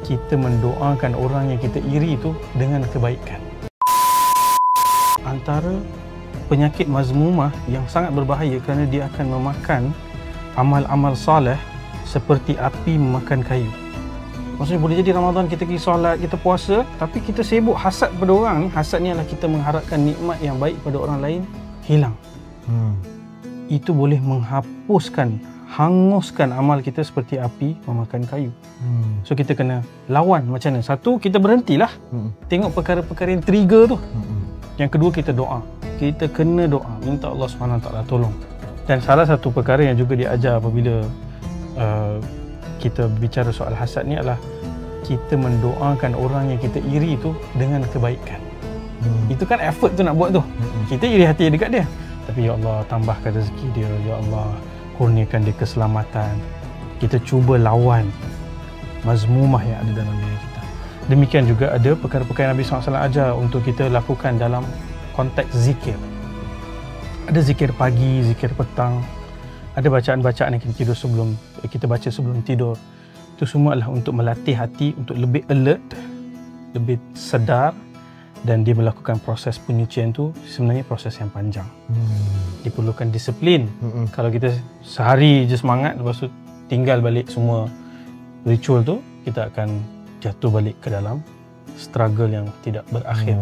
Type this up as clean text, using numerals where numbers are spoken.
kita mendoakan orang yang kita iri itu dengan kebaikan. Antara penyakit mazmumah yang sangat berbahaya kerana dia akan memakan amal-amal soleh seperti api memakan kayu. Maksudnya boleh jadi Ramadan kita pergi solat, kita puasa, tapi kita sibuk hasad pada orang ni. Hasad ni adalah kita mengharapkan nikmat yang baik pada orang lain hilang. Itu boleh menghapuskan, hanguskan amal kita seperti api memakan kayu. So kita kena lawan macam mana? Satu, kita berhentilah tengok perkara-perkara yang trigger tu. Yang kedua, kita doa. Kita kena doa, minta Allah SWT tolong. Dan salah satu perkara yang juga diajar apabila kita bicara soal hasad ni adalah kita mendoakan orang yang kita iri tu dengan kebaikan. Itu kan effort tu nak buat tu. Kita iri hati dekat dia, tapi ya Allah tambahkan rezeki dia, ya Allah kurniakan dia keselamatan. Kita cuba lawan mazmumah yang ada dalam diri kita. Demikian juga ada perkara-perkara Nabi SAW ajar untuk kita lakukan dalam konteks zikir. Ada zikir pagi, zikir petang, ada bacaan-bacaan yang kita baca sebelum tidur. Itu semua adalah untuk melatih hati untuk lebih alert, lebih sedar, dan dia melakukan proses penyucian tu sebenarnya proses yang panjang. Diperlukan disiplin. Kalau kita sehari je semangat, lepas tu tinggal balik semua ritual tu, kita akan jatuh balik ke dalam struggle yang tidak berakhir.